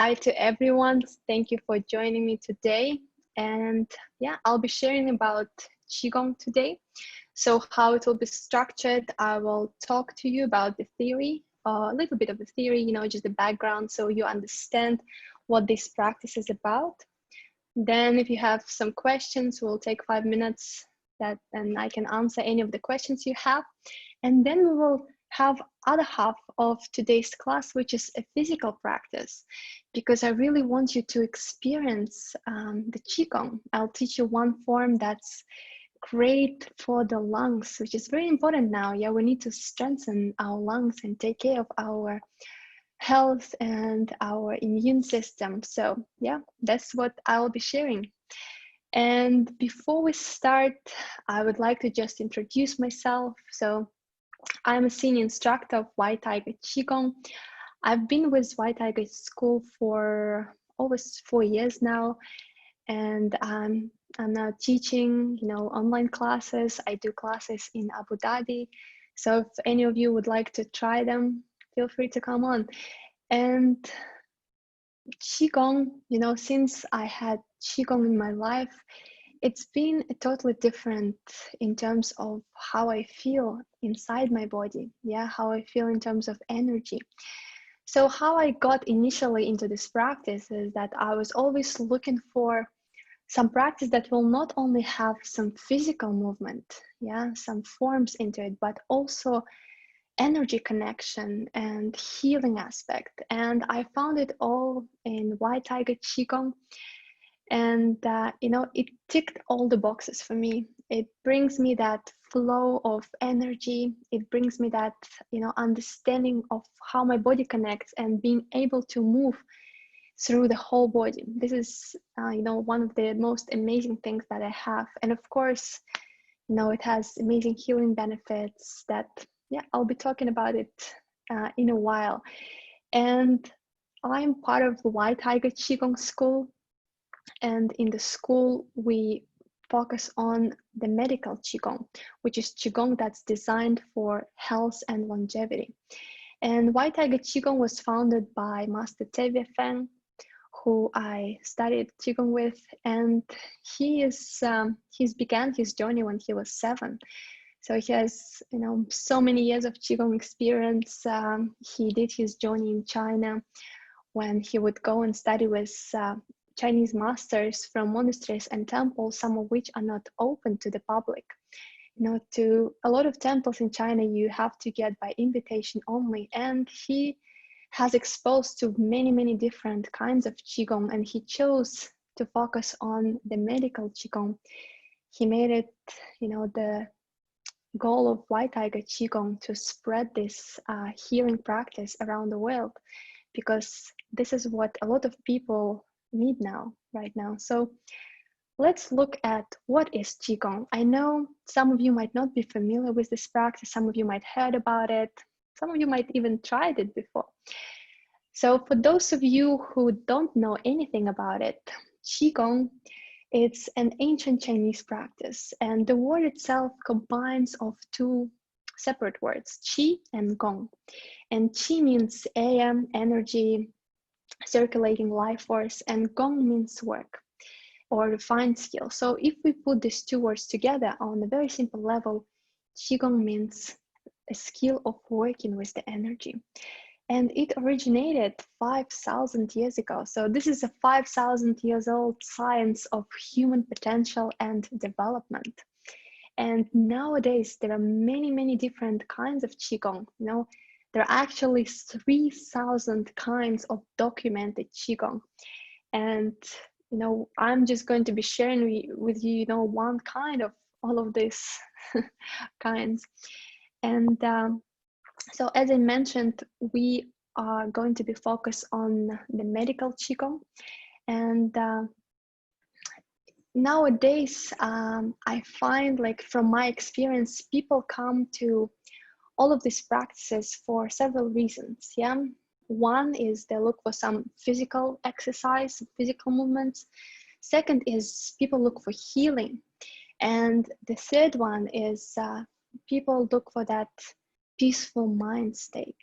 Hi to everyone. Thank you for joining me today. And yeah, I'll be sharing about Qigong today. So how it will be structured, I will talk to you about the theory, a little bit of the theory, just the background, so you understand what this practice is about. Then if you have some questions, we'll take 5 minutes and I can answer any of the questions you have. And then we will have other half of today's class, which is a physical practice, because I really want you to experience the Qigong. I'll teach you one form that's great for the lungs, which is very important now. Yeah, we need to strengthen our lungs and take care of our health and our immune system. So yeah, that's what I'll be sharing. And before we start, I would like to just introduce myself. So I'm a senior instructor of White Tiger Qigong. I've been with White Tiger School for almost 4 years now, and I'm now teaching, online classes. I do classes in Abu Dhabi. So if any of you would like to try them, feel free to come on. And Qigong, since I had Qigong in my life, it's been totally different in terms of how I feel inside my body. Yeah, how I feel in terms of energy. So how I got initially into this practice is that I was always looking for some practice that will not only have some physical movement, some forms into it, but also energy connection and healing aspect. And I found it all in White Tiger Qigong. And, it ticked all the boxes for me. It brings me that flow of energy. It brings me that, understanding of how my body connects and being able to move through the whole body. This is, one of the most amazing things that I have. And of course, it has amazing healing benefits that, I'll be talking about it in a while. And I'm part of the White Tiger Qigong School. And in the school, we focus on the medical Qigong, which is Qigong that's designed for health and longevity. And White Tiger Qigong was founded by Master Tevye Feng, who I studied Qigong with, and he's began his journey when he was 7. So he has, so many years of Qigong experience. He did his journey in China when he would go and study with Chinese masters from monasteries and temples, some of which are not open to the public. To a lot of temples in China, you have to get by invitation only. And he has exposed to many, many different kinds of Qigong, and he chose to focus on the medical Qigong. He made it, the goal of White Tiger Qigong to spread this healing practice around the world, because this is what a lot of people need right now. So let's look at what is Qigong. I know some of you might not be familiar with this practice. Some of you might heard about it. Some of you might even tried it before. So for those of you who don't know anything about it, Qigong, it's an ancient Chinese practice, and the word itself combines of 2 separate words, Qi and Gong. And Qi means air, energy, circulating life force, and Gong means work or refined skill. So if we put these 2 words together on a very simple level, Qigong means a skill of working with the energy. And it originated 5,000 years ago. So this is a 5,000 years old science of human potential and development. And nowadays, there are many, many different kinds of Qigong. There are actually 3,000 kinds of documented Qigong. And, I'm just going to be sharing with you, one kind of all of these kinds. And so as I mentioned, we are going to be focused on the medical Qigong. And nowadays, I find, like, from my experience, people come to all of these practices for several reasons. One is they look for some physical exercise, physical movements. Second is people look for healing. And the third one is people look for that peaceful mind state.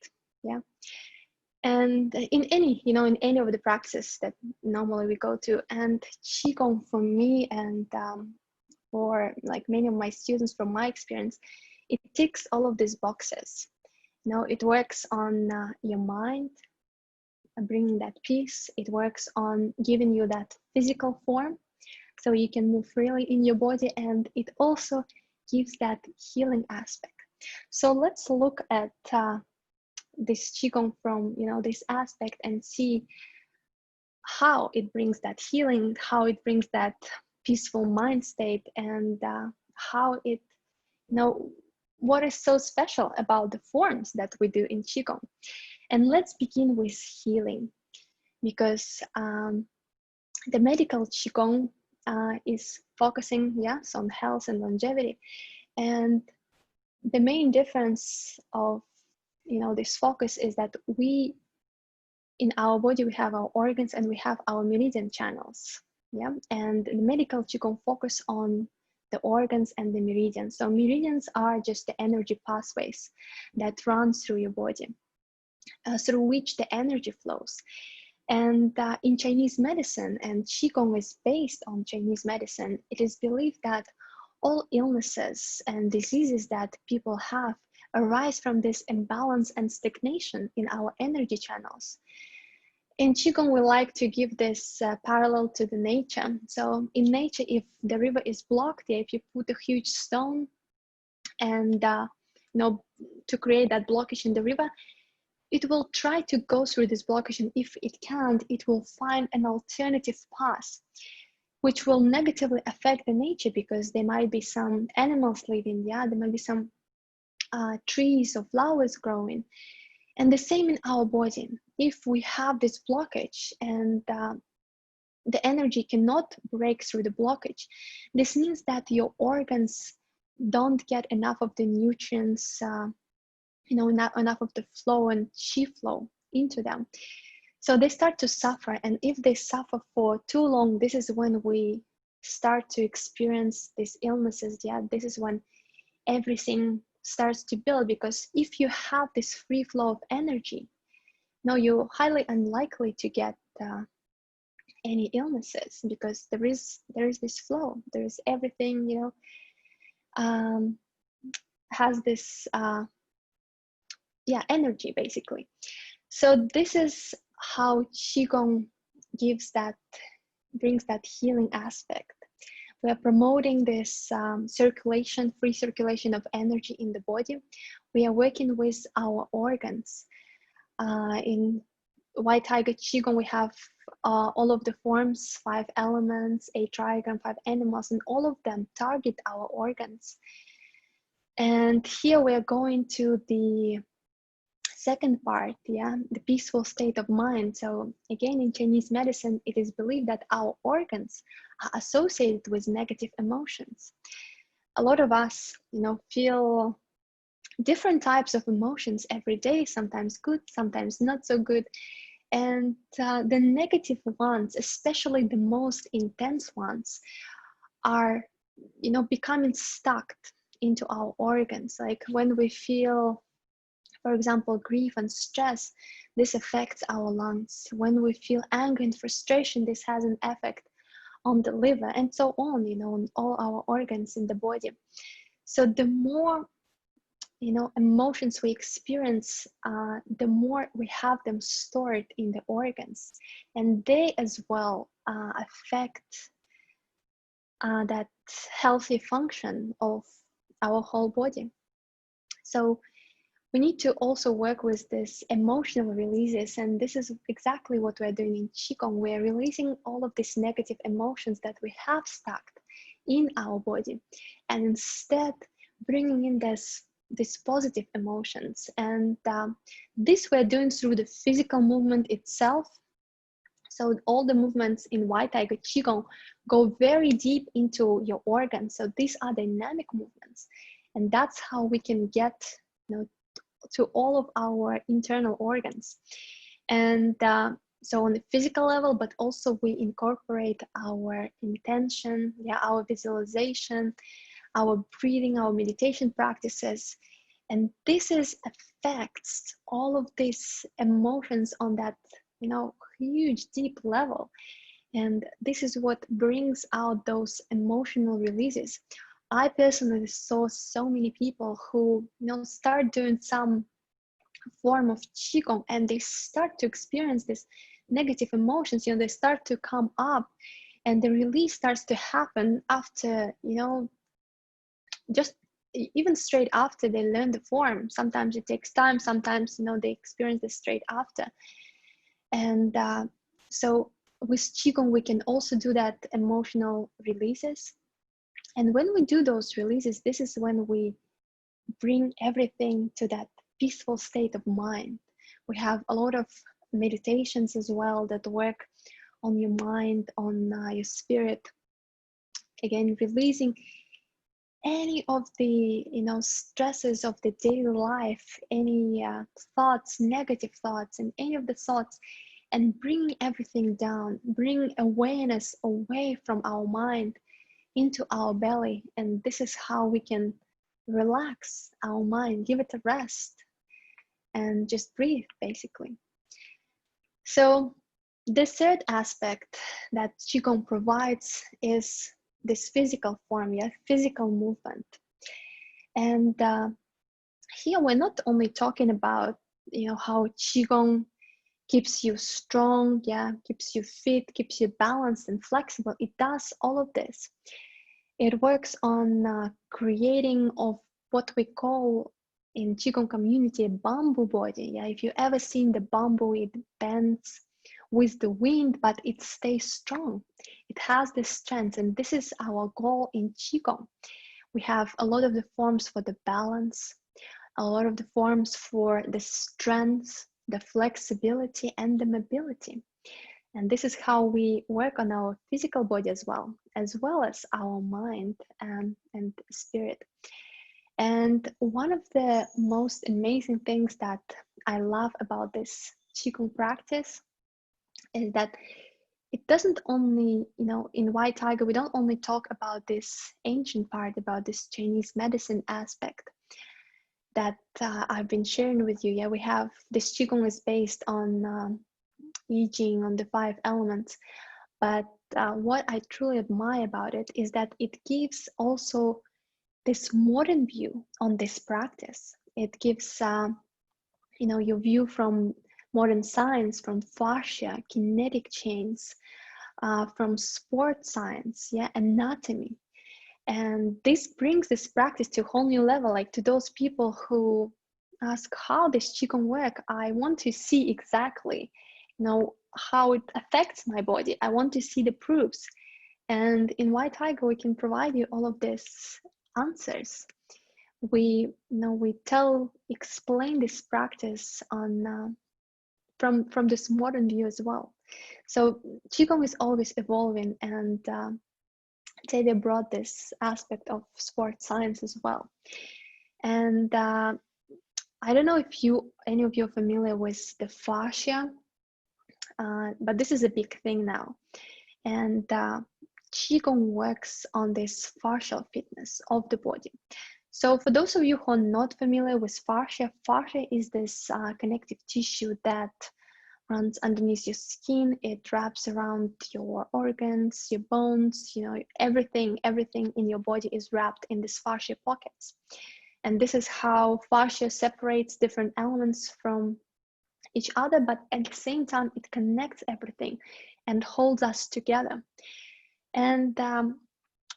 And in any, in any of the practices that normally we go to. And Qigong for me, and for like many of my students from my experience, it ticks all of these boxes. It works on your mind, bringing that peace. It works on giving you that physical form so you can move freely in your body, and it also gives that healing aspect. So let's look at this Qigong from this aspect and see how it brings that healing, how it brings that peaceful mind state, and how it, what is so special about the forms that we do in Qigong. And let's begin with healing, because the medical Qigong is focusing, yes, on health and longevity. And the main difference of, this focus is that we, in our body, we have our organs and we have our meridian channels. Yeah, and the medical Qigong focus on the organs and the meridians. So meridians are just the energy pathways that run through your body, through which the energy flows. And in Chinese medicine, and Qigong is based on Chinese medicine, it is believed that all illnesses and diseases that people have arise from this imbalance and stagnation in our energy channels. In Qigong, we like to give this parallel to the nature. So in nature, if the river is blocked, if you put a huge stone and to create that blockage in the river, it will try to go through this blockage, and if it can't, it will find an alternative path, which will negatively affect the nature, because there might be some animals living, there might be some trees or flowers growing. And the same in our body. If we have this blockage and the energy cannot break through the blockage, this means that your organs don't get enough of the nutrients, enough of the flow and qi flow into them. So they start to suffer. And if they suffer for too long, this is when we start to experience these illnesses. Yeah, this is when everything starts to build, because if you have this free flow of energy, you're highly unlikely to get any illnesses, because there is this flow. There is everything, has this energy, basically. So this is how Qigong brings that healing aspect. We are promoting this free circulation of energy in the body. We are working with our organs. In White Tiger Qigong, we have all of the forms, 5 elements, 8 trigram, 5 animals, and all of them target our organs. And here we are going to the second part, the peaceful state of mind. So again, in Chinese medicine, it is believed that our organs are associated with negative emotions. A lot of us, feel different types of emotions every day, sometimes good, sometimes not so good. And the negative ones, especially the most intense ones, are, becoming stuck into our organs. Like when we feel, for example, grief and stress, this affects our lungs. When we feel anger and frustration, this has an effect on the liver, and so on, on all our organs in the body. So the more, emotions we experience, the more we have them stored in the organs, and they as well affect that healthy function of our whole body. So we need to also work with this emotional releases, and this is exactly what we're doing in Qigong. We're releasing all of these negative emotions that we have stuck in our body, and instead bringing in these positive emotions. And this we're doing through the physical movement itself. So all the movements in White Tiger Qigong go very deep into your organs. So these are dynamic movements, and that's how we can get, to all of our internal organs. And so on the physical level, but also we incorporate our intention, our visualization, our breathing, our meditation practices. And this is affects all of these emotions on that, huge, deep level. And this is what brings out those emotional releases. I personally saw so many people who, start doing some form of Qigong and they start to experience this negative emotions, they start to come up, and the release starts to happen after, just even straight after they learn the form. Sometimes it takes time, sometimes, they experience this straight after. And so with Qigong, we can also do that emotional releases. And when we do those releases, this is when we bring everything to that peaceful state of mind. We have a lot of meditations as well that work on your mind, on your spirit. Again, releasing any of the stresses of the daily life, any thoughts, negative thoughts, and any of the thoughts, and bringing everything down, bring awareness away from our mind into our belly. And this is how we can relax our mind, give it a rest, and just breathe, basically. So the third aspect that Qigong provides is this physical form, physical movement. And here we're not only talking about, how Qigong keeps you strong, keeps you fit, keeps you balanced and flexible. It does all of this. It works on creating of what we call in Qigong community a bamboo body. If you ever seen the bamboo, it bends with the wind, but it stays strong. It has this strength, and this is our goal in Qigong. We have a lot of the forms for the balance, a lot of the forms for the strength, the flexibility, and the mobility. And this is how we work on our physical body as well as our mind and spirit. And one of the most amazing things that I love about this Qigong practice is that it doesn't only, in White Tiger, we don't only talk about this ancient part, about this Chinese medicine aspect that I've been sharing with you. We have this Qigong is based on I Ching, on the 5 elements. But what I truly admire about it is that it gives also this modern view on this practice. It gives, your view from modern science, from fascia, kinetic chains, from sports science, anatomy. And this brings this practice to a whole new level, like to those people who ask how does Qigong work? I want to see exactly, how it affects my body. I want to see the proofs. And in White Tiger, we can provide you all of these answers. We explain this practice on from this modern view as well. So Qigong is always evolving, and they brought this aspect of sports science as well. And I don't know if any of you are familiar with the fascia, but this is a big thing now. And Qigong works on this fascial fitness of the body. So for those of you who are not familiar with fascia, fascia is this connective tissue that runs underneath your skin. It wraps around your organs, your bones, everything in your body is wrapped in these fascia pockets. And this is how fascia separates different elements from each other, but at the same time, it connects everything and holds us together. And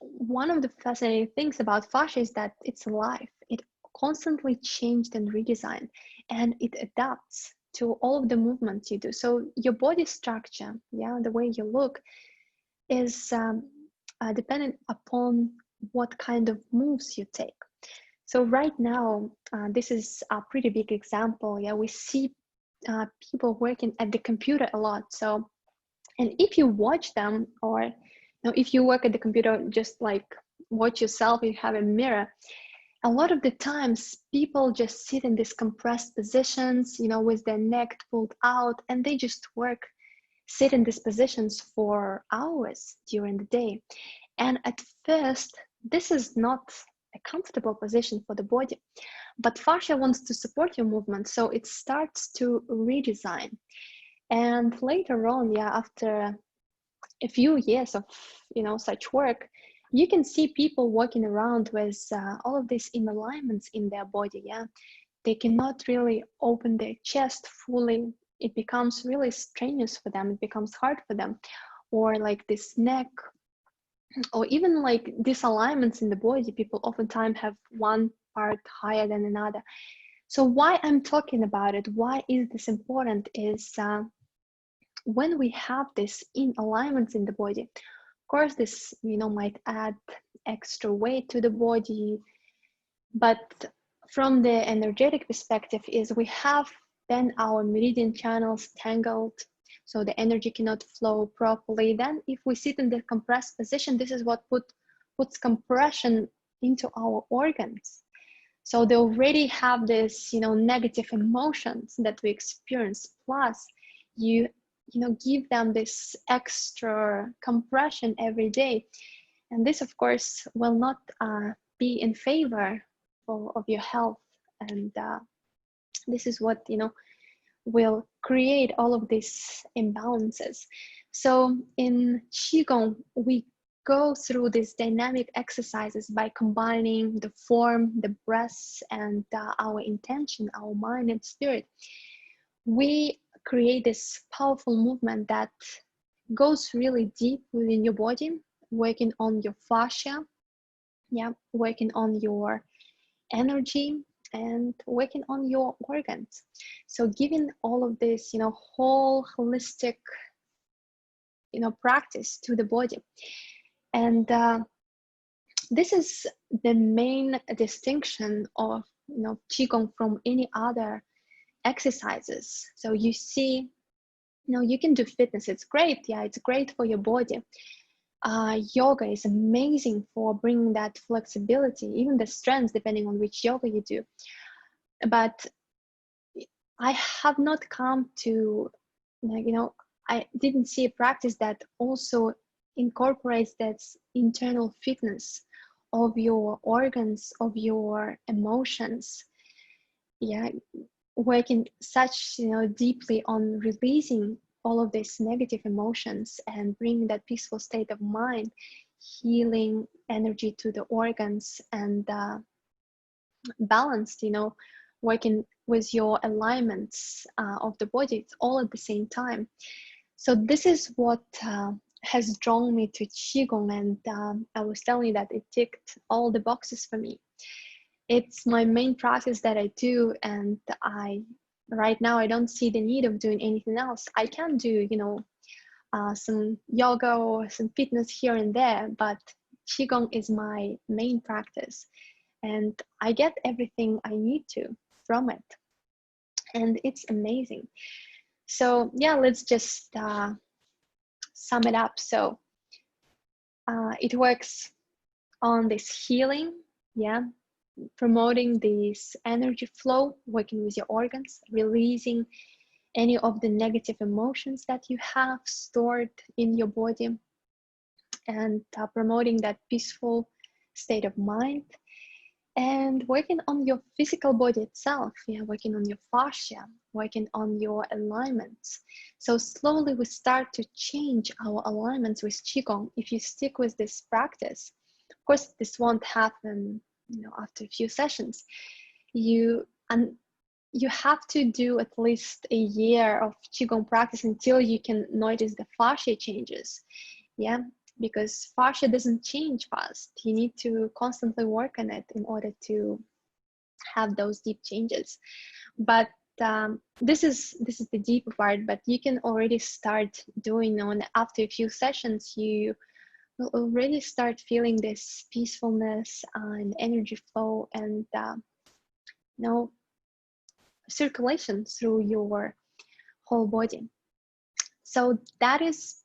one of the fascinating things about fascia is that it's alive. It constantly changed and redesigned, and it adapts to all of the movements you do. So your body structure, the way you look, is dependent upon what kind of moves you take. So right now, this is a pretty big example. We see people working at the computer a lot. So, and if you watch them, or if you work at the computer, just like watch yourself, you have a mirror. A lot of the times people just sit in these compressed positions, with their neck pulled out, and they just sit in these positions for hours during the day. And at first, this is not a comfortable position for the body. but fascia wants to support your movement, so it starts to redesign. And later on, yeah, after a few years of such work, you can see people walking around with all of these misalignments in their body. Yeah, they cannot really open their chest fully. It becomes really strenuous for them. It becomes hard for them, or like this neck, or even like disalignments in the body. People oftentimes have one part higher than another. So why I'm talking about it, why is this important, is when we have this in alignments in the body, of course this might add extra weight to the body, but from the energetic perspective is we have then our meridian channels tangled, so the energy cannot flow properly. Then if we sit in the compressed position, this is what puts compression into our organs. So they already have this negative emotions that we experience, plus you give them this extra compression every day, and this of course will not be in favor of your health. And this is what will create all of these imbalances. So in Qigong, we go through these dynamic exercises by combining the form, the breath, and our intention, our mind and spirit. We create this powerful movement that goes really deep within your body, working on your fascia, yeah, working on your energy, and working on your organs. So giving all of this whole holistic practice to the body. And this is the main distinction of Qigong from any other exercises. So you see, you can do fitness, it's great, yeah, it's great for your body. Yoga is amazing for bringing that flexibility, even the strength, depending on which yoga you do. But I have not come to, I didn't see a practice that also incorporates that internal fitness of your organs, of your emotions. Yeah, working such deeply on releasing all of these negative emotions and bringing that peaceful state of mind, healing energy to the organs, and balanced, working with your alignments of the body. It's all at the same time. So this is what has drawn me to Qigong, and I was telling you that it ticked all the boxes for me. It's my main practice that I do, and right now I don't see the need of doing anything else. I can do some yoga or some fitness here and there, but Qigong is my main practice, and I get everything I need to from it, and it's amazing. So yeah, let's just sum it up. So it works on this healing, yeah, promoting this energy flow, working with your organs, releasing any of the negative emotions that you have stored in your body, and promoting that peaceful state of mind, and working on your physical body itself, yeah, working on your fascia, working on your alignments. So slowly we start to change our alignments with Qigong. If you stick with this practice, of course this won't happen after a few sessions. You have to do at least a year of Qigong practice until you can notice the fascia changes, yeah, because fascia doesn't change fast. You need to constantly work on it in order to have those deep changes. But this is the deeper part, but you can already start doing after a few sessions. You will already start feeling this peacefulness and energy flow, and circulation through your whole body. So that is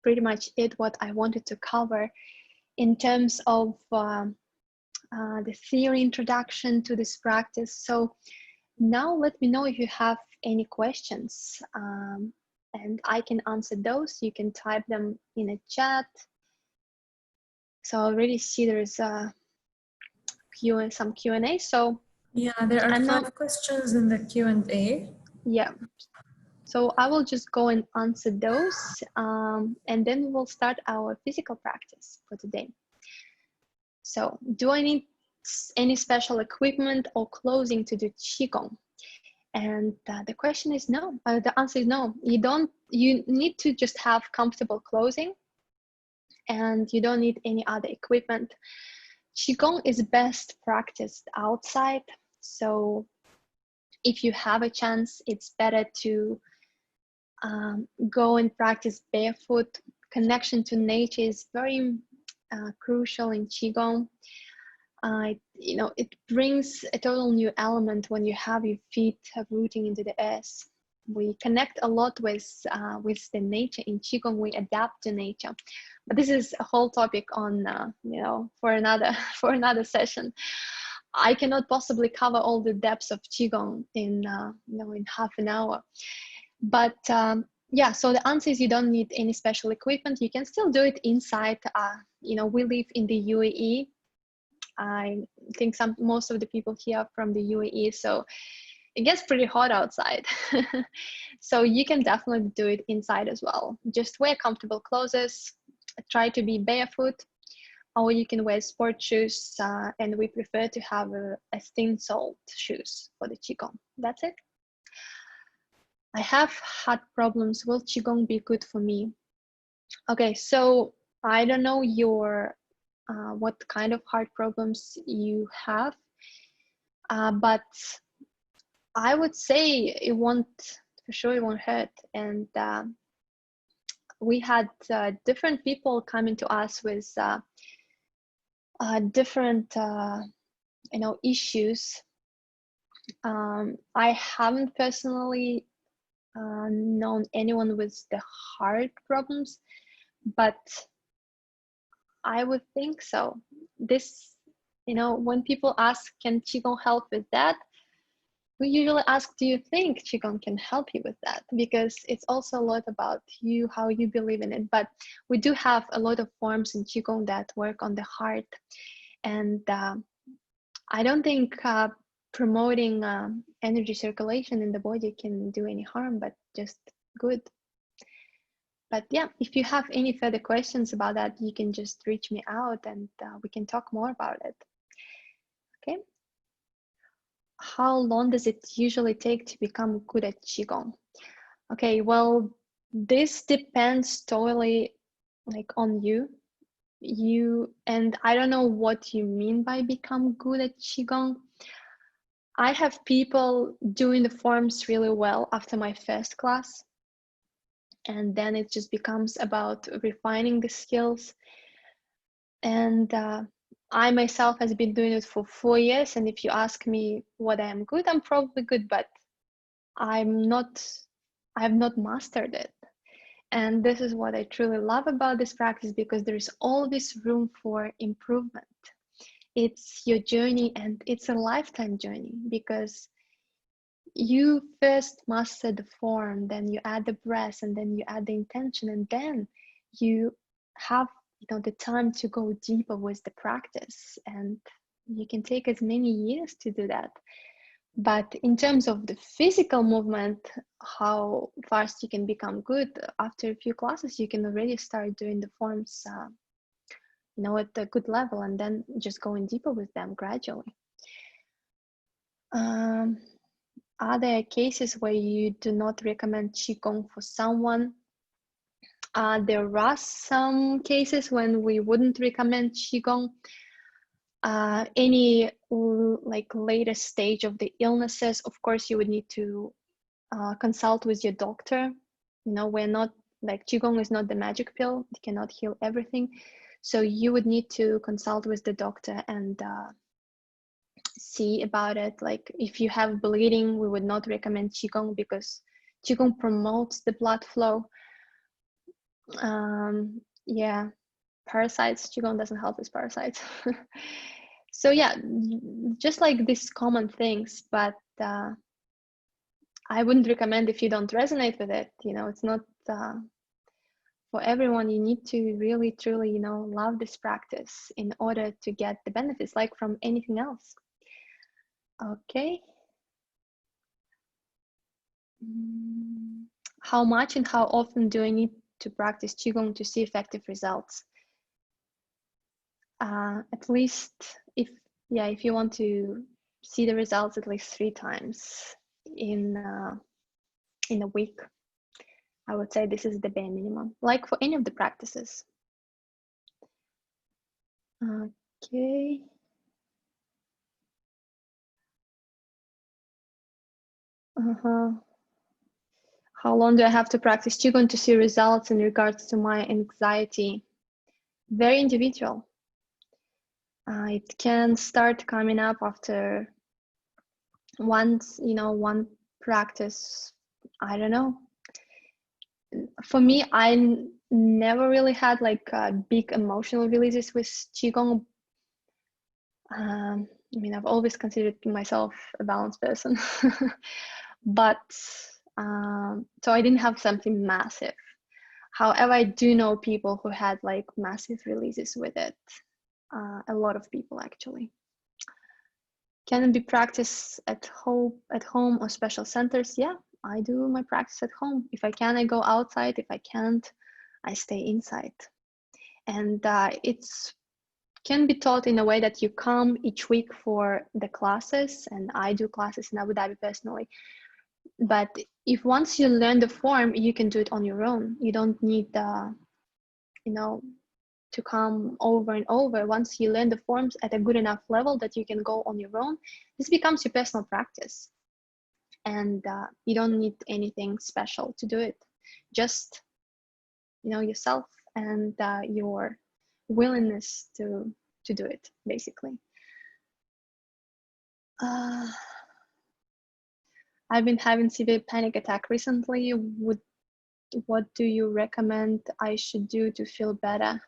pretty much it, what I wanted to cover in terms of the theory introduction to this practice. So now let me know if you have any questions, and I can answer those. You can type them in a chat. So I already see there's some Q&A, so Yeah, there are I'm not, 5 questions in the Q&A. yeah. So I will just go and answer those, and then we will start our physical practice for today. So, do I need any special equipment or clothing to do Qigong? And the question is no. The answer is no. You don't. You need to just have comfortable clothing, and you don't need any other equipment. Qigong is best practiced outside. So, if you have a chance, it's better to go and practice barefoot. Connection to nature is very crucial in Qigong. It brings a total new element when you have your feet rooting into the earth. We connect a lot with the nature in Qigong. We adapt to nature, but this is a whole topic on for another session. I cannot possibly cover all the depths of Qigong in half an hour. But yeah, so the answer is you don't need any special equipment. You can still do it inside. We live in the UAE. I think most of the people here are from the UAE, so it gets pretty hot outside. So you can definitely do it inside as well. Just wear comfortable clothes, try to be barefoot, or you can wear sport shoes, and we prefer to have a thin-soled shoes for the Qigong. That's it. I have heart problems. Will Qigong be good for me? Okay, so I don't know what kind of heart problems you have, but I would say it won't hurt. And we had different people coming to us with different issues. I haven't personally known anyone with the heart problems, but I would think so. When people ask, can Qigong help with that? We usually ask, do you think Qigong can help you with that? Because it's also a lot about you, how you believe in it. But we do have a lot of forms in Qigong that work on the heart. And I don't think promoting energy circulation in the body can do any harm, but just good. But yeah, if you have any further questions about that, you can just reach me out and we can talk more about it. Okay. How long does it usually take to become good at Qigong? Okay, well, this depends totally on you. And I don't know what you mean by become good at Qigong. I have people doing the forms really well after my first class. And then it just becomes about refining the skills. And I myself has been doing it for 4 years. And if you ask me what I am good, I'm probably good, but I've not mastered it. And this is what I truly love about this practice, because there is always room for improvement. It's your journey, and it's a lifetime journey, because you first master the form, then you add the breath, and then you add the intention, and then you have the time to go deeper with the practice, and you can take as many years to do that. But in terms of the physical movement, how fast you can become good, after a few classes, you can already start doing the forms, at a good level, and then just going deeper with them gradually. Are there cases where you do not recommend Qigong for someone? There are some cases when we wouldn't recommend Qigong. Any later stage of the illnesses, of course, you would need to consult with your doctor. We're not Qigong is not the magic pill. It cannot heal everything. So you would need to consult with the doctor and see about it. If you have bleeding, we would not recommend Qigong, because Qigong promotes the blood flow. Yeah, parasites, Qigong doesn't help with parasites. So yeah, just these common things, but I wouldn't recommend if you don't resonate with it. It's not for everyone. You need to really, truly, love this practice in order to get the benefits, like from anything else. Okay. How much and how often do I need to practice Qigong to see effective results? At least if you want to see the results at least 3 times in a week, I would say this is the bare minimum, like for any of the practices. Okay. How long do I have to practice Qigong to see results in regards to my anxiety? Very individual. It can start coming up after one practice. I don't know. For me, I never really had like big emotional releases with Qigong. I mean, I've always considered myself a balanced person, but so I didn't have something massive. However, I do know people who had like massive releases with it. A lot of people actually. Can it be practiced at home or special centers? Yeah, I do my practice at home. If I can, I go outside. If I can't, I stay inside. And it's can be taught in a way that you come each week for the classes, and I do classes in Abu Dhabi personally. But if once you learn the form, you can do it on your own. You don't need to come over and over. Once you learn the forms at a good enough level that you can go on your own, this becomes your personal practice. And you don't need anything special to do it. Just, yourself and your willingness to do it, basically. I've been having severe panic attack recently. What do you recommend I should do to feel better?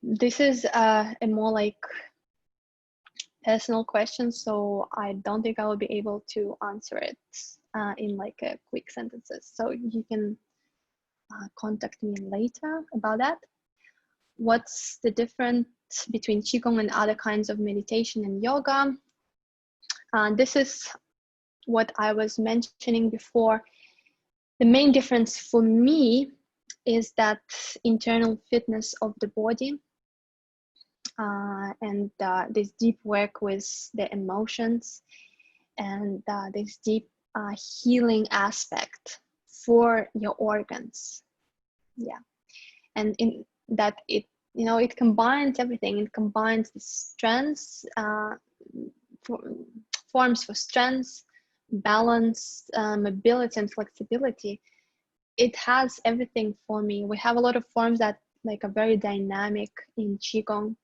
This is a more like personal question, so I don't think I will be able to answer it in like a quick sentences. So you can contact me later about that. What's the difference between Qigong and other kinds of meditation and yoga? This is what I was mentioning before. The main difference for me is that internal fitness of the body and this deep work with the emotions and this deep healing aspect for your organs. Yeah, and in that it combines everything. It combines the strengths, forms for strength, balance, mobility, and flexibility. It has everything for me. We have a lot of forms that like are very dynamic in Qigong.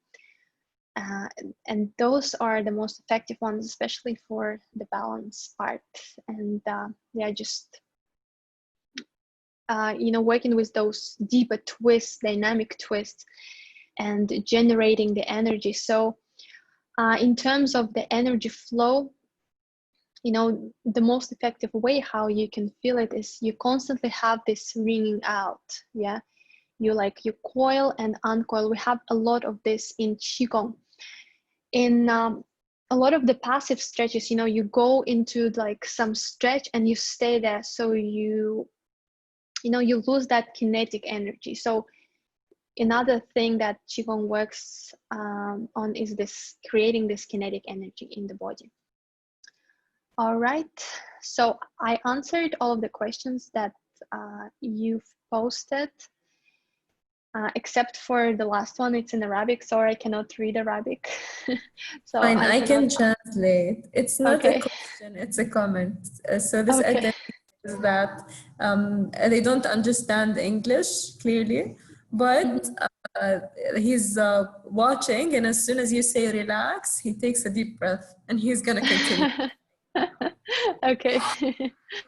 And those are the most effective ones, especially for the balance part. And just working with those deeper twists, dynamic twists, and generating the energy. So in terms of the energy flow, the most effective way how you can feel it is you constantly have this ringing out. Yeah, you coil and uncoil. We have a lot of this in Qigong. In a lot of the passive stretches, you go into like some stretch and you stay there, so you lose that kinetic energy. So another thing that Qigong works on is this creating this kinetic energy in the body. All right, so I answered all of the questions that you've posted. Except for the last one, it's in Arabic. Sorry, I cannot read Arabic. So Fine, I can cannot. translate. It's not a Okay. question, it's a comment. So this Okay. identity is that they don't understand English clearly, but he's watching, and as soon as you say relax, he takes a deep breath, and he's gonna continue. Okay.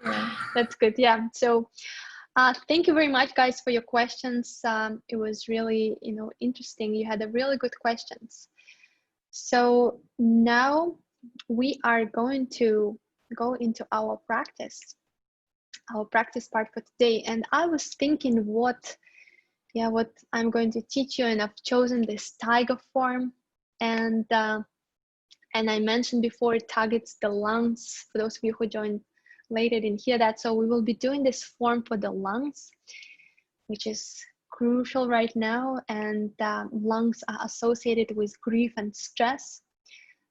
Yeah. That's good. Yeah. So thank you very much, guys, for your questions. It was really, interesting. You had a really good questions. So now we are going to go into our practice part for today. And I was thinking what I'm going to teach you, and I've chosen this tiger form. And And I mentioned before, it targets the lungs. For those of you who joined later didn't hear that. So we will be doing this form for the lungs, which is crucial right now. And lungs are associated with grief and stress.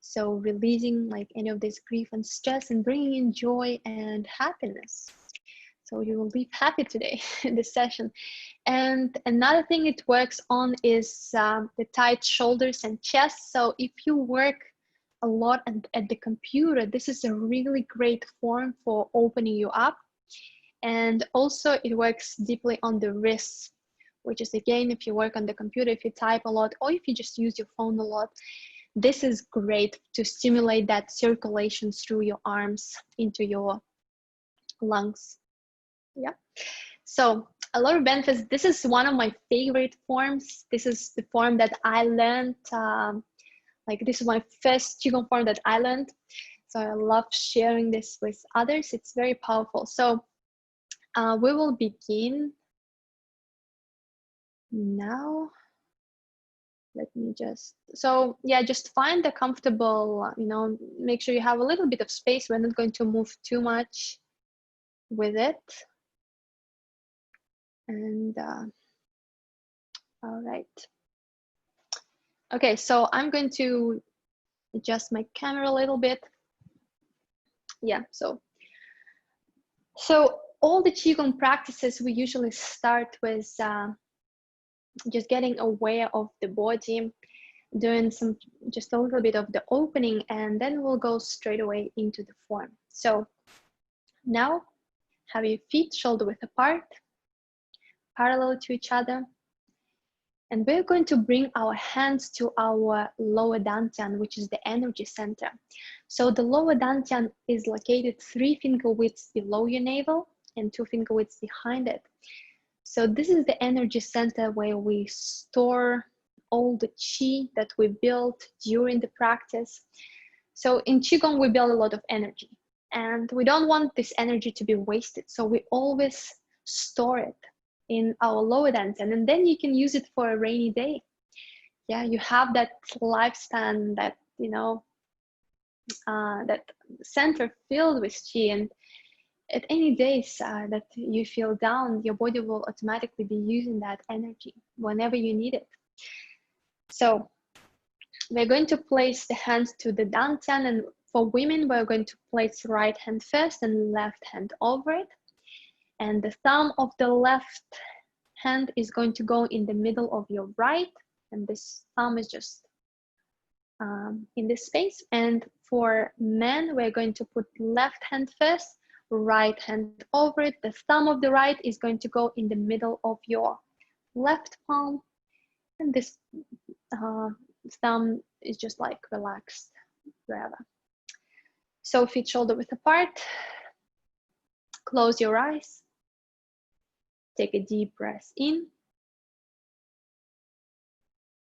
So releasing like any of this grief and stress and bringing in joy and happiness. So you will leave happy today in this session. And another thing it works on is the tight shoulders and chest. So if you work a lot at the computer, this is a really great form for opening you up. And also it works deeply on the wrists, which is again, if you work on the computer, if you type a lot, or if you just use your phone a lot, this is great to stimulate that circulation through your arms into your lungs. Yeah. So a lot of benefits. This is one of my favorite forms. This is the form that I learned. Like this is my first Qigong form that I learned. So I love sharing this with others. It's very powerful. So we will begin now. Let me just, so yeah, just find a comfortable, make sure you have a little bit of space. We're not going to move too much with it. And all right. Okay, so I'm going to adjust my camera a little bit. Yeah, so all the Qigong practices, we usually start with just getting aware of the body, doing just a little bit of the opening, and then we'll go straight away into the form. So now have your feet shoulder width apart, parallel to each other. And we're going to bring our hands to our lower dantian, which is the energy center. So the lower dantian is located 3 finger widths below your navel and 2 finger widths behind it. So this is the energy center where we store all the qi that we built during the practice. So in Qigong, we build a lot of energy, and we don't want this energy to be wasted. So we always store it in our lower dantian, and then you can use it for a rainy day. Yeah, you have that lifespan, that that center filled with qi, and at any days that you feel down, your body will automatically be using that energy whenever you need it. So we're going to place the hands to the dantian, and for women, we're going to place right hand first and left hand over it. And the thumb of the left hand is going to go in the middle of your right, and this thumb is just in this space. And for men, we're going to put left hand first, right hand over it. The thumb of the right is going to go in the middle of your left palm, and this thumb is just like relaxed wherever. So feet shoulder width apart, close your eyes, take a deep breath in,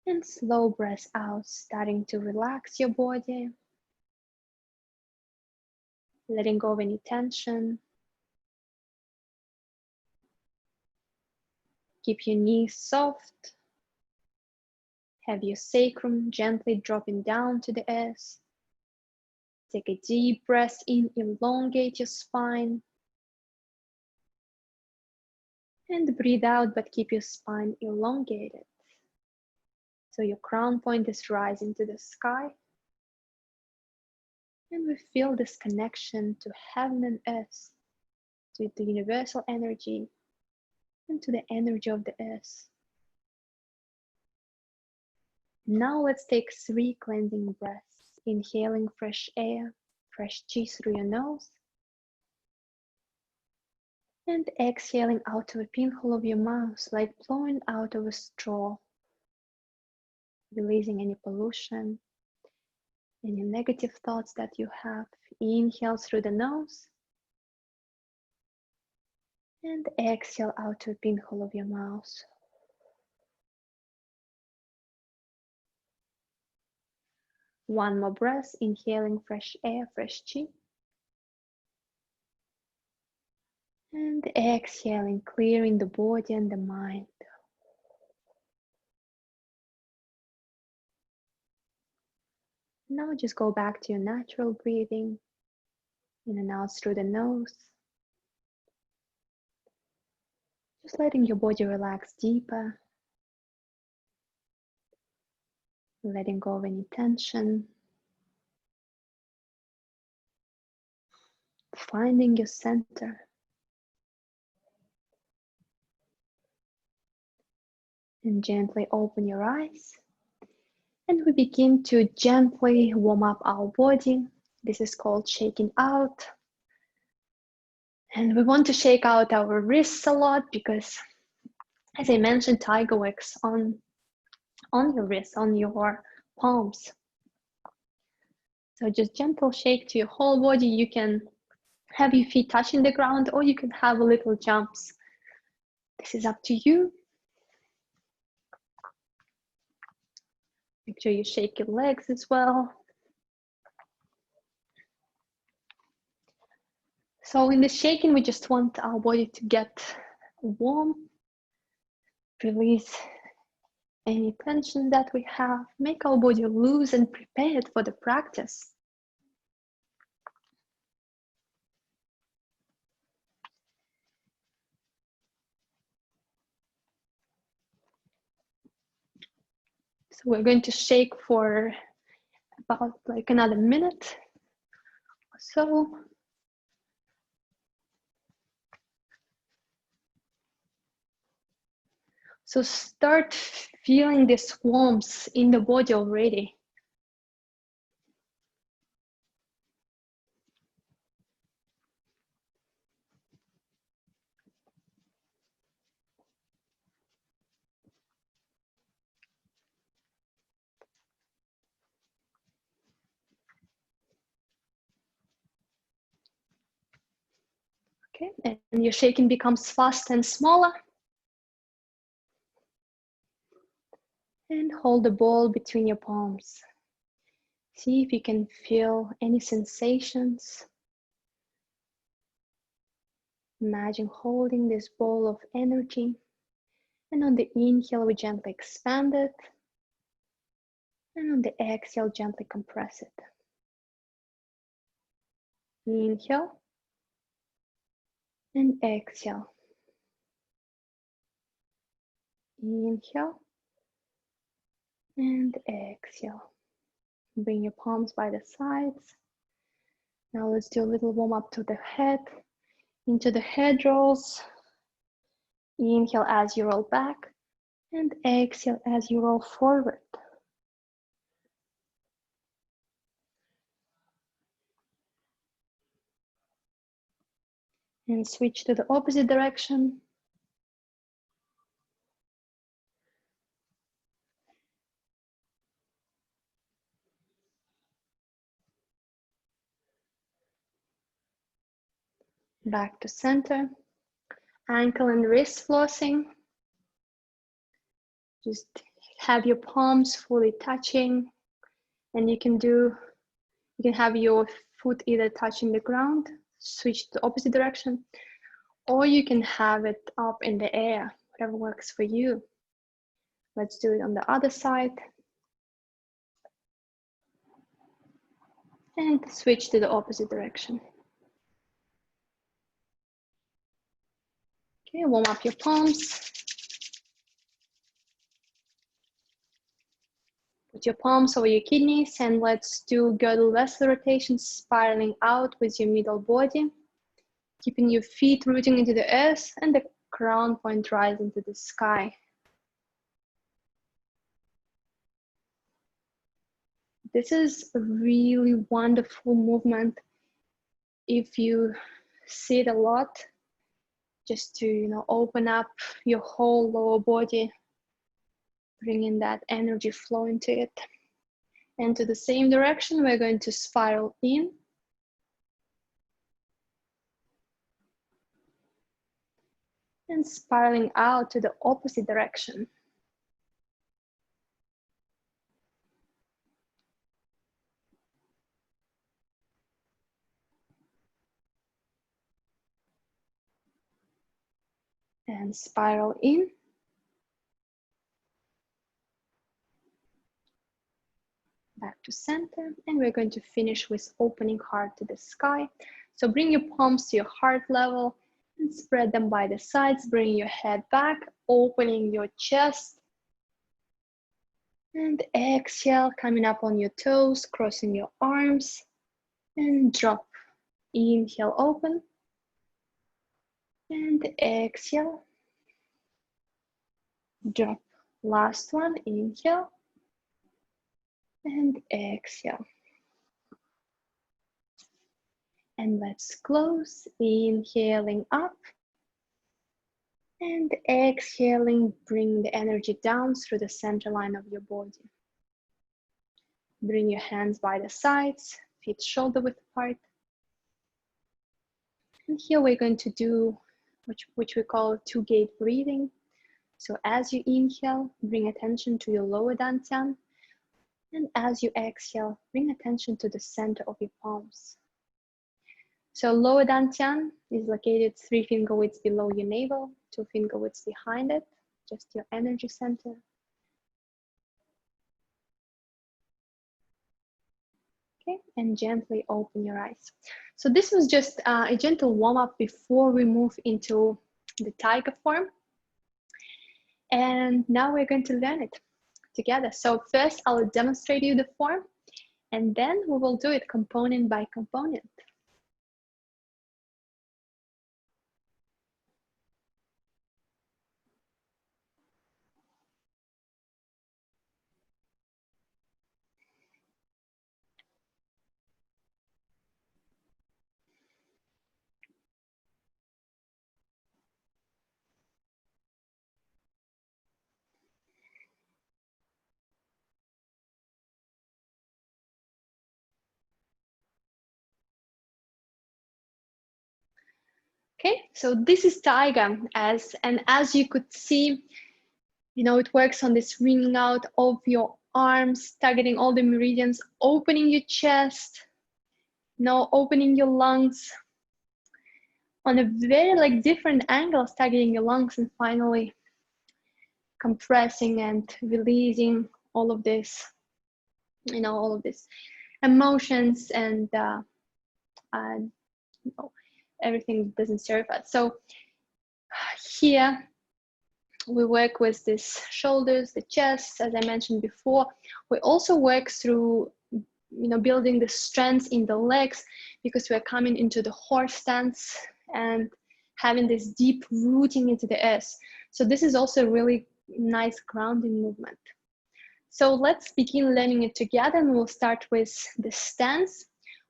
and slow breath out, starting to relax your body, letting go of any tension. Keep your knees soft, have your sacrum gently dropping down to the earth. Take a deep breath in, elongate your spine, and breathe out, but keep your spine elongated. So your crown point is rising to the sky. And we feel this connection to heaven and earth, to the universal energy, and to the energy of the earth. Now let's take 3 cleansing breaths, inhaling fresh air, fresh qi through your nose, and exhaling out of a pinhole of your mouth, like blowing out of a straw, releasing any pollution, any negative thoughts that you have. Inhale through the nose, and exhale out to a pinhole of your mouth. One more breath, inhaling fresh air, fresh qi. And exhaling, clearing the body and the mind. Now just go back to your natural breathing, in and out through the nose. Just letting your body relax deeper, letting go of any tension, finding your center. And gently open your eyes. And we begin to gently warm up our body. This is called shaking out. And we want to shake out our wrists a lot because, as I mentioned, tiger works on your wrists, on your palms. So just gentle shake to your whole body. You can have your feet touching the ground, or you can have a little jumps. This is up to you. Make sure you shake your legs as well. So in the shaking, we just want our body to get warm, release any tension that we have, make our body loose and prepared for the practice. So we're going to shake for about like another minute or so. So start feeling this warmth in the body already. Okay, and your shaking becomes fast and smaller. And hold the ball between your palms. See if you can feel any sensations. Imagine holding this ball of energy. And on the inhale, we gently expand it. And on the exhale, gently compress it. Inhale and exhale. Inhale and exhale. Bring your palms by the sides. Now let's do a little warm up to the head, into the head rolls. Inhale as you roll back and exhale as you roll forward. And switch to the opposite direction. Back to center. Ankle and wrist flossing. Just have your palms fully touching, and you can have your foot either touching the ground, switch to the opposite direction, or you can have it up in the air, whatever works for you. Let's do it on the other side. And switch to the opposite direction. Okay, warm up your palms. Put your palms over your kidneys and let's do girdle vessel rotation, spiraling out with your middle body, keeping your feet rooting into the earth and the crown point rising to the sky. This is a really wonderful movement if you sit a lot, just to open up your whole lower body, bringing that energy flow into it. And to the same direction, we're going to spiral in. And spiraling out to the opposite direction. And spiral in. back to center. And we're going to finish with opening heart to the sky. So bring your palms to your heart level and spread them by the sides. Bring your head back, opening your chest. And exhale, coming up on your toes, crossing your arms, and drop. Inhale, open. And exhale. Drop. Last one, inhale. And exhale. And let's close, inhaling up. And exhaling, bring the energy down through the center line of your body. Bring your hands by the sides, feet shoulder width apart. And here we're going to do which we call two gait breathing. So as you inhale, bring attention to your lower dantian. And as you exhale, bring attention to the center of your palms. So lower dantian is located 3 finger widths below your navel, 2 finger widths behind it, just your energy center. Okay, and gently open your eyes. So this was just a gentle warm-up before we move into the tiger form. And now we're going to learn it together. So first I'll demonstrate you the form, and then we will do it component by component. Okay, so this is tiger, as you could see, you know, it works on this wringing out of your arms, targeting all the meridians, opening your chest, you know, opening your lungs on a very different angles, targeting your lungs, and finally compressing and releasing all of this, you know, all of this emotions and you know, everything doesn't serve us. So here we work with these shoulders, the chest, as I mentioned before. We also work through, you know, building the strength in the legs, because we're coming into the horse stance and having this deep rooting into the earth. So this is also a really nice grounding movement. So let's begin learning it together, and we'll start with the stance,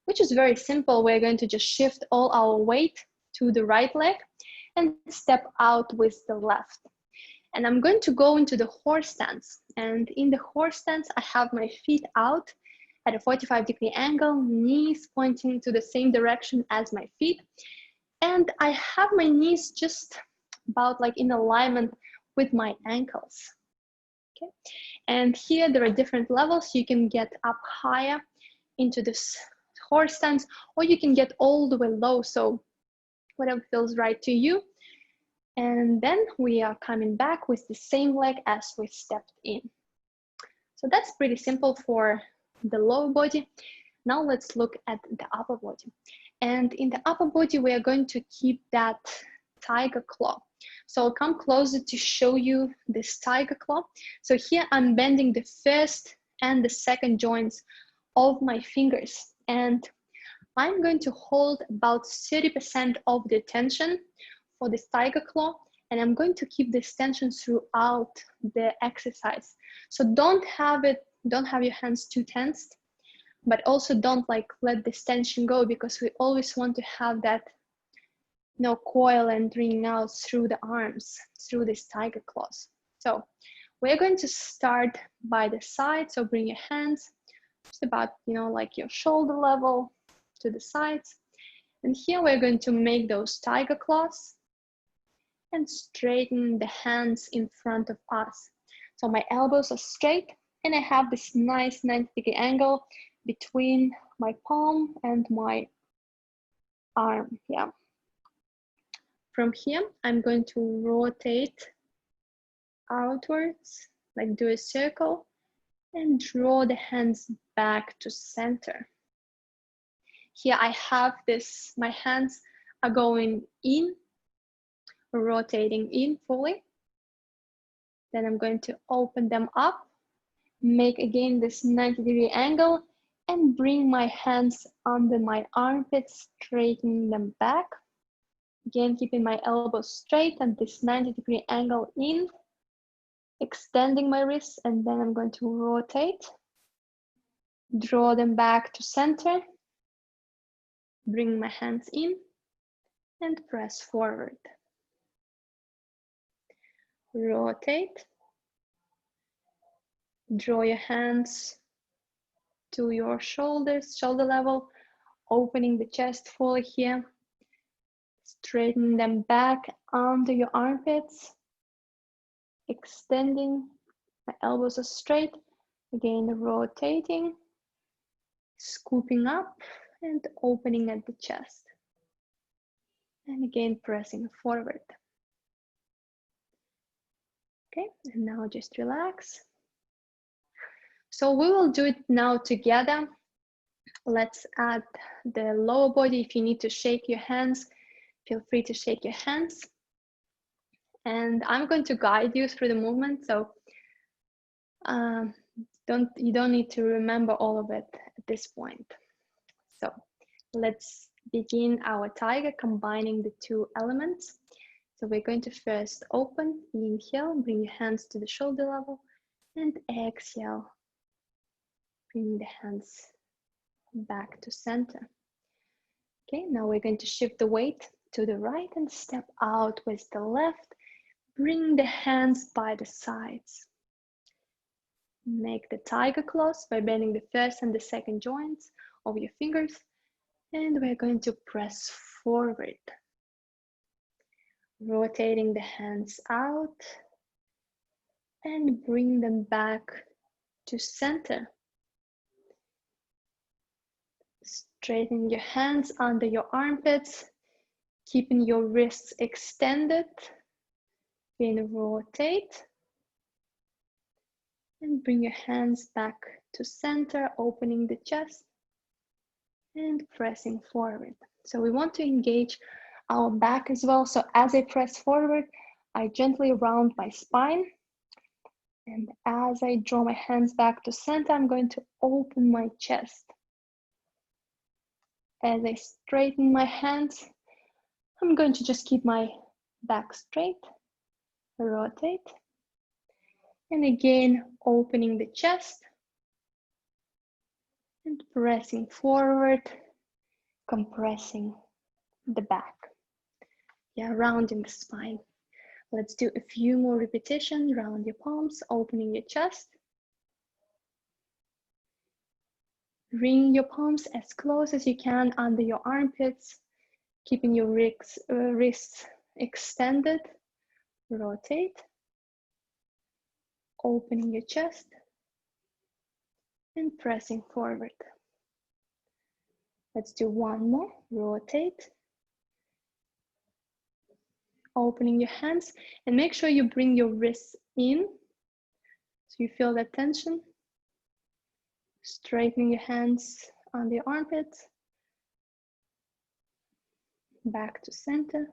which is very simple. We're going to just shift all our weight to the right leg and step out with the left. And I'm going to go into the horse stance. And in the horse stance, I have my feet out at a 45-degree angle, knees pointing to the same direction as my feet. And I have my knees just about in alignment with my ankles. Okay. And here there are different levels. You can get up higher into this horse stance, or you can get all the way low. So whatever feels right to you. And then we are coming back with the same leg as we stepped in. So that's pretty simple for the lower body. Now let's look at the upper body. And in the upper body, we are going to keep that tiger claw. So I'll come closer to show you this tiger claw. So here I'm bending the first and the second joints of my fingers. And I'm going to hold about 30% of the tension for this tiger claw, and I'm going to keep this tension throughout the exercise. So don't have your hands too tensed, but also don't let this tension go, because we always want to have that, you know, coil and wringing out through the arms, through these tiger claws. So we're going to start by the side. So bring your hands just about, you know, your shoulder level to the sides. And here we're going to make those tiger claws and straighten the hands in front of us. So my elbows are straight, and I have this nice 90-degree angle between my palm and my arm. Yeah. From here, I'm going to rotate outwards, do a circle, and draw the hands back to center. Here I have this, my hands are going in, rotating in fully. Then I'm going to open them up, make again this 90-degree angle, and bring my hands under my armpits, straightening them back. Again, keeping my elbows straight and this 90-degree angle in, extending my wrists, and then I'm going to rotate, draw them back to center, bring my hands in, and press forward. Rotate, draw your hands to your shoulders, shoulder level, opening the chest fully here, straightening them back under your armpits, extending, my elbows are straight, again rotating, scooping up and opening at the chest, and again pressing forward. Okay, and now just relax. So we will do it now together. Let's add the lower body. If you need to shake your hands, feel free to shake your hands. And I'm going to guide you through the movement, so you don't need to remember all of it at this point. So let's begin our tiger, combining the two elements. So we're going to first open, inhale, bring your hands to the shoulder level, and exhale, bring the hands back to center. Okay, now we're going to shift the weight to the right and step out with the left. Bring the hands by the sides. Make the tiger close by bending the first and the second joints of your fingers. And we're going to press forward. Rotating the hands out and bring them back to center. Straighten your hands under your armpits, keeping your wrists extended. Then rotate and bring your hands back to center, opening the chest and pressing forward. So we want to engage our back as well. So as I press forward, I gently round my spine. And as I draw my hands back to center, I'm going to open my chest. As I straighten my hands, I'm going to just keep my back straight, rotate, and again, opening the chest and pressing forward, compressing the back. Yeah, rounding the spine. Let's do a few more repetitions. Round your palms, opening your chest. Bring your palms as close as you can under your armpits, keeping your wrists extended. Rotate, opening your chest, and pressing forward. Let's do one more. Rotate, opening your hands, and make sure you bring your wrists in so you feel that tension. Straightening your hands on the armpits, back to center,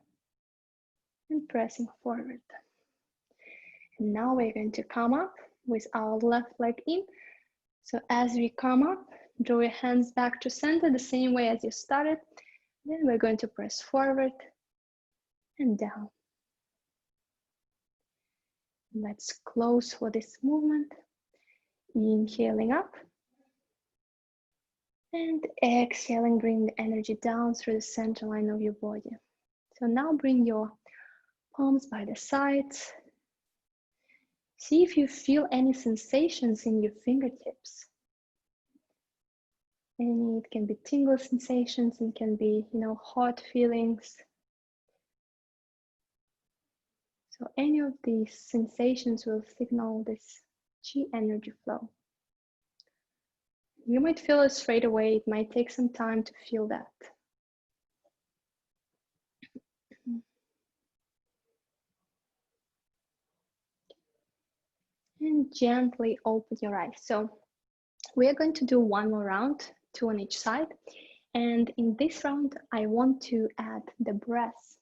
and pressing forward. And now we're going to come up with our left leg in. So as we come up, draw your hands back to center the same way as you started. Then we're going to press forward and down. Let's close for this movement. Inhaling up. And exhaling, bring the energy down through the center line of your body. So now bring your palms by the sides. See if you feel any sensations in your fingertips. It can be tingle sensations, it can be, hot feelings. So any of these sensations will signal this chi energy flow. You might feel it straight away. It might take some time to feel that. And and gently open your eyes. So we are going to do one more round, 2 on each side. And in this round, I want to add the breath.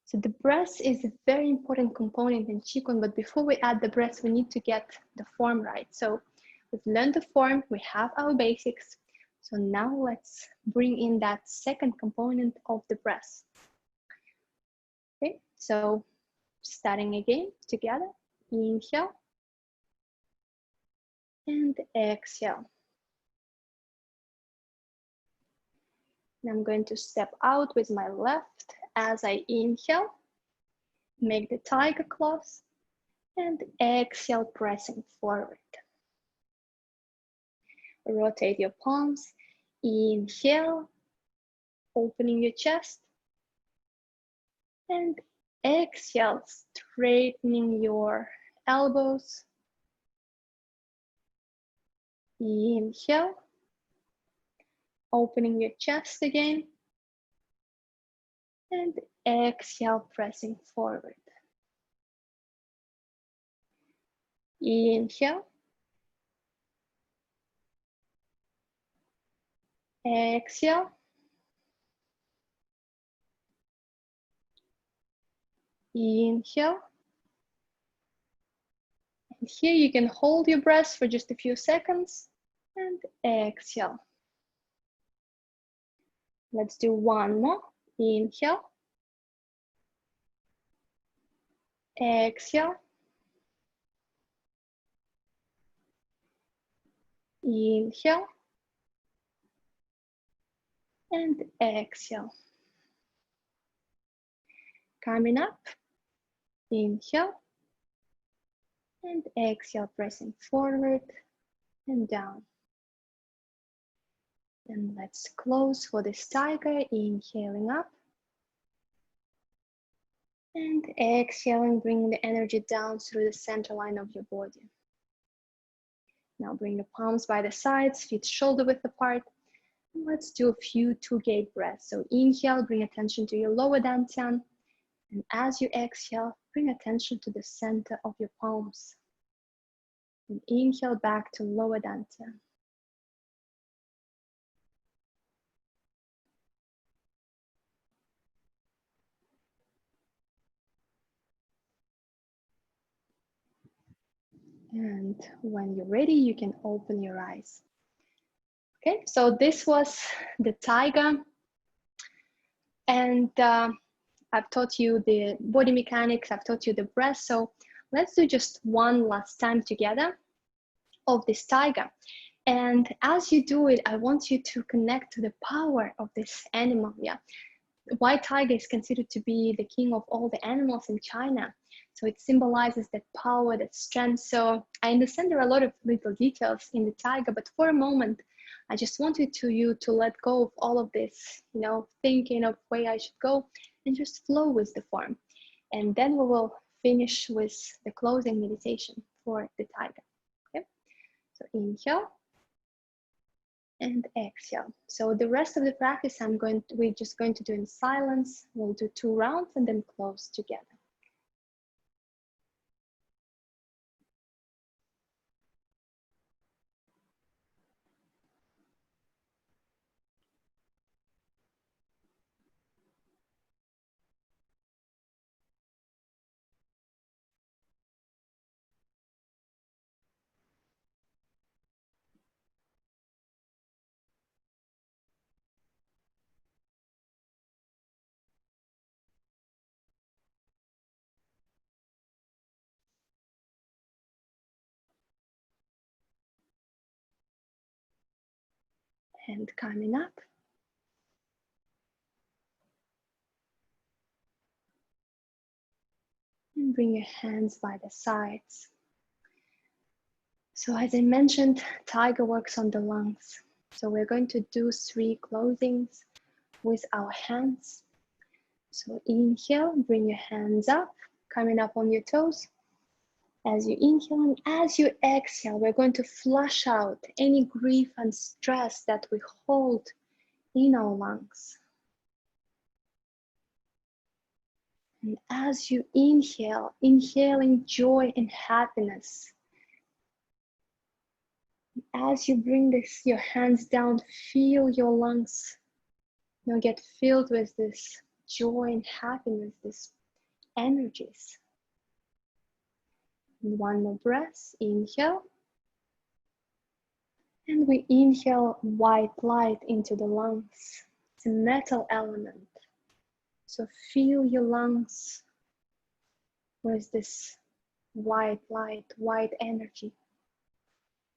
So the breath is a very important component in Qigong, but before we add the breath, we need to get the form right. So we've learned the form, we have our basics. So now let's bring in that second component of the breath. Okay, so starting again together, inhale and exhale. And I'm going to step out with my left as I inhale, make the tiger claws, and exhale, pressing forward. Rotate your palms, inhale, opening your chest, and exhale, straightening your elbows. Inhale, opening your chest again, and exhale, pressing forward. Inhale, exhale, inhale, and here you can hold your breath for just a few seconds, and exhale. Let's do one more. Inhale, exhale, inhale, and exhale. Coming up, inhale, and exhale, pressing forward and down. And let's close for this tiger, inhaling up, and exhaling, bringing the energy down through the center line of your body. Now bring the palms by the sides, feet shoulder width apart. And let's do a few 2 gate breaths. So inhale, bring attention to your lower dantian. And as you exhale, bring attention to the center of your palms. And inhale back to lower dantian. And when you're ready, you can open your eyes. Okay, so this was the tiger. And I've taught you the body mechanics, I've taught you the breath. So let's do just one last time together of this tiger. And as you do it, I want you to connect to the power of this animal. Yeah, white tiger is considered to be the king of all the animals in China. So it symbolizes that power, that strength. So I understand there are a lot of little details in the tiger, but for a moment, I just wanted you to let go of all of this, thinking of way I should go and just flow with the form. And then we will finish with the closing meditation for the tiger. Okay, so inhale and exhale. So the rest of the practice we're just going to do in silence. We'll do 2 rounds and then close together. And coming up. And bring your hands by the sides. So as I mentioned, tiger works on the lungs. So we're going to do 3 closings with our hands. So inhale, bring your hands up, coming up on your toes. As you inhale and as you exhale, we're going to flush out any grief and stress that we hold in our lungs. And as you inhale, inhaling joy and happiness, as you bring your hands down, feel your lungs get filled with this joy and happiness, this energies. And one more breath, inhale. And we inhale white light into the lungs. It's a metal element. So fill your lungs with this white light, white energy.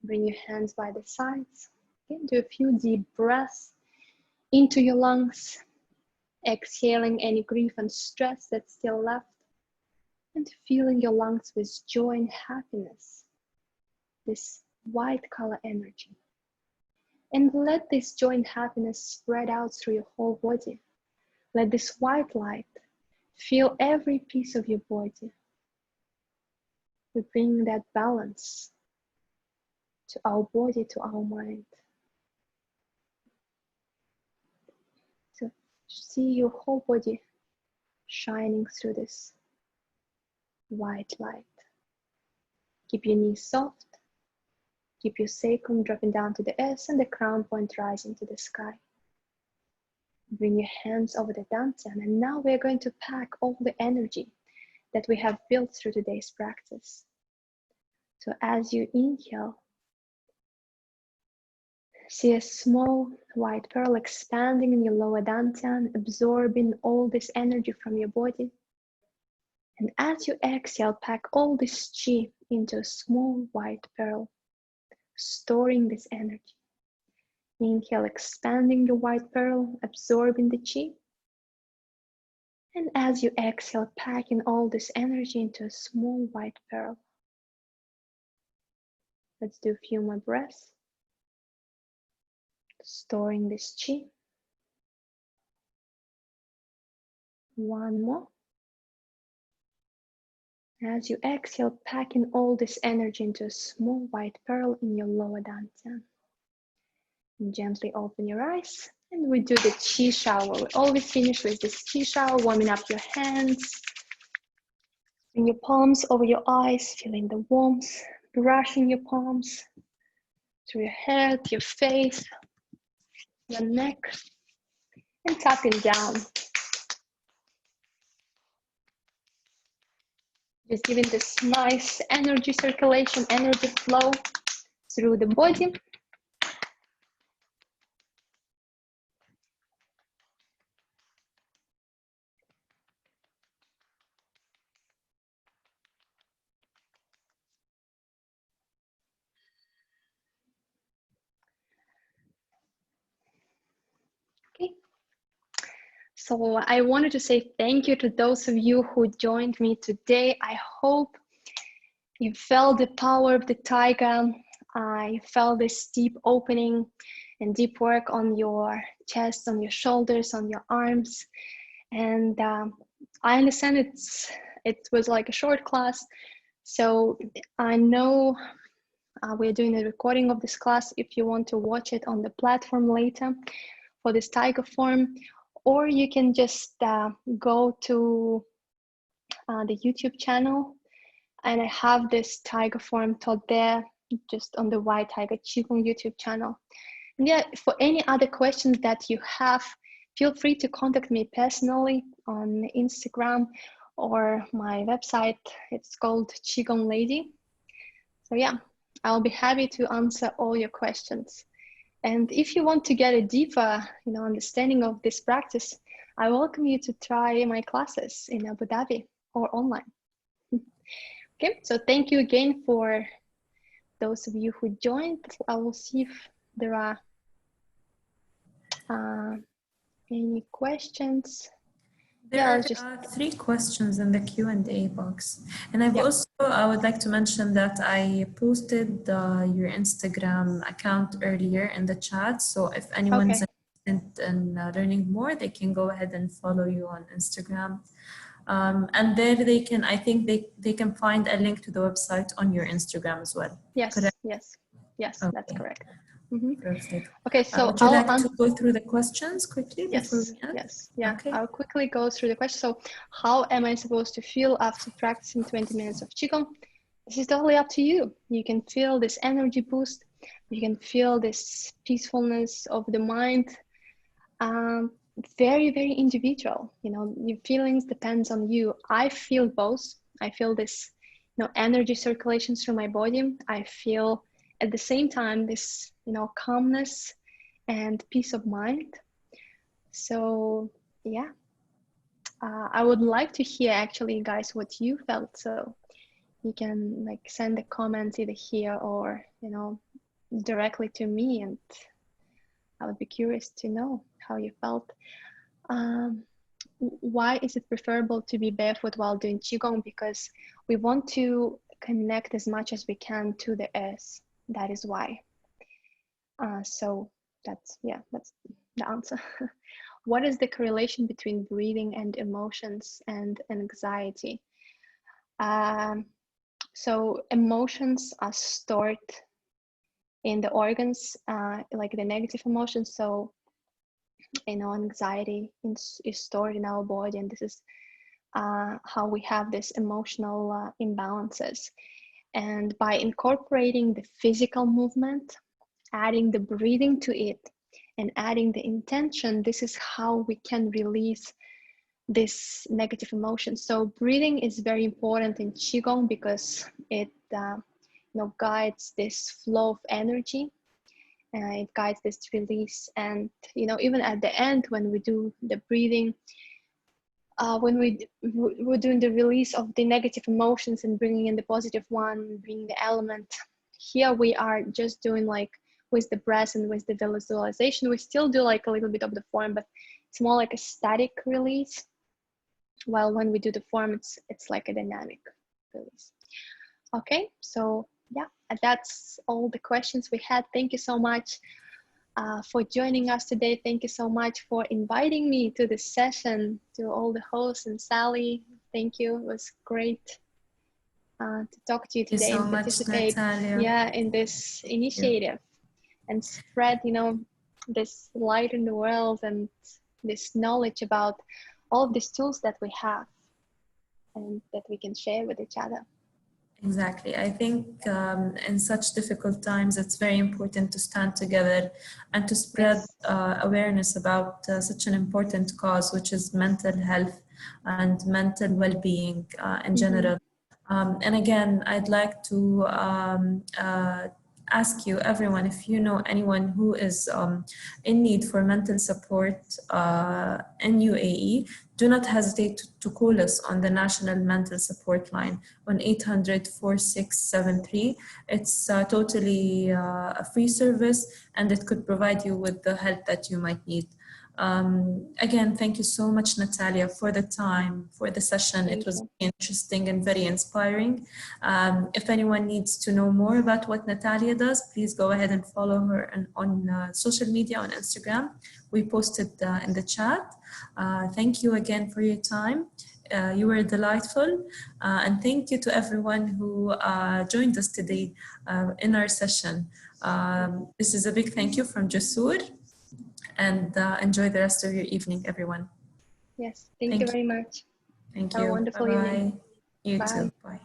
Bring your hands by the sides. Okay, do a few deep breaths into your lungs, exhaling any grief and stress that's still left, and filling your lungs with joy and happiness, this white color energy. And let this joy and happiness spread out through your whole body. Let this white light fill every piece of your body. We bring that balance to our body, to our mind. So see your whole body shining through this white light. Keep your knees soft. Keep your sacrum dropping down to the earth and the crown point rising to the sky. Bring your hands over the dantian, and now we're going to pack all the energy that we have built through today's practice. So as you inhale, see a small white pearl expanding in your lower dantian, absorbing all this energy from your body. And as you exhale, pack all this chi into a small white pearl, storing this energy. Inhale, expanding your white pearl, absorbing the chi. And as you exhale, packing all this energy into a small white pearl. Let's do a few more breaths. Storing this chi. One more. As you exhale, packing all this energy into a small white pearl in your lower dantian. And gently open your eyes, and we do the chi shower. We always finish with this chi shower, warming up your hands. Bring your palms over your eyes, feeling the warmth, brushing your palms through your head, your face, your neck, and tapping down. Just giving this nice energy circulation, energy flow through the body. Okay. So I wanted to say thank you to those of you who joined me today. I hope you felt the power of the tiger. I felt this deep opening and deep work on your chest, on your shoulders, on your arms. And I understand it was like a short class. So I know we're doing a recording of this class if you want to watch it on the platform later for this tiger form, or you can just go to the YouTube channel, and I have this tiger form taught there just on the White Tiger Qigong YouTube channel. And yeah, for any other questions that you have, feel free to contact me personally on Instagram or my website. It's called Qigong Lady. So yeah, I'll be happy to answer all your questions. And if you want to get a deeper, understanding of this practice, I welcome you to try my classes in Abu Dhabi or online. Okay, so thank you again for those of you who joined. I will see if there are any questions. There are 3 questions in the Q&A box. And I would like to mention that I posted your Instagram account earlier in the chat. So if anyone's interested in learning more, they can go ahead and follow you on Instagram. And there they can, I think they can find a link to the website on your Instagram as well. Yes, correct? Yes, okay. That's correct. Mm-hmm. Perfect. Okay, so would you like to go through the questions quickly before we end? Yes, yeah. Okay. I'll quickly go through the questions. So how am I supposed to feel after practicing 20 minutes of Qigong? This is totally up to you. You can feel this energy boost You can feel this peacefulness of the mind. Very, very individual. You know, your feelings depends on you. I feel both. I feel this, you know, energy circulation through my body. I feel at the same time this, you know, calmness and peace of mind. So yeah, I would like to hear actually, guys, what you felt. So you can like send a comment either here or, you know, directly to me, and I would be curious to know how you felt. Why is it preferable to be barefoot while doing Qigong? Because we want to connect as much as we can to the earth. That is why. So that's the answer. What is the correlation between breathing and emotions and anxiety? So emotions are stored in the organs, like the negative emotions. So, you know, anxiety is stored in our body, and this is how we have this emotional imbalances. And by incorporating the physical movement, adding the breathing to it, and adding the intention, this is how we can release this negative emotion. So breathing is very important in Qigong because it you know, guides this flow of energy. It guides this release. And, you know, even at the end, when we do the breathing, when we're doing the release of the negative emotions and bringing in the positive one, bringing the element, here we are just doing like with the breath and with the visualization, we still do like a little bit of the form, but it's more like a static release. While when we do the form, it's like a dynamic release. Okay, so yeah, that's all the questions we had. Thank you so much for joining us today. Thank you so much for inviting me to this session, to all the hosts and Sally. Thank you. It was great to talk to you today and participate, yeah, in this initiative and spread, you know, this light in the world and this knowledge about all of these tools that we have and that we can share with each other. Exactly. I think in such difficult times, it's very important to stand together and to spread awareness about such an important cause, which is mental health and mental well-being in general. And again, I'd like to ask you, everyone, if you know anyone who is in need for mental support in UAE, do not hesitate to call us on the National Mental Support Line on 800-4673. It's totally a free service, and it could provide you with the help that you might need. Again, thank you so much, Natalia, for the time, for the session. It was very interesting and very inspiring. If anyone needs to know more about what Natalia does, please go ahead and follow her on social media, on Instagram. We posted in the chat. Thank you again for your time. You were delightful. And thank you to everyone who joined us today in our session. This is a big thank you from Jasur. And enjoy the rest of your evening, everyone. Yes, thank you very much. Thank Have you. a wonderful evening. You Bye. too. Bye.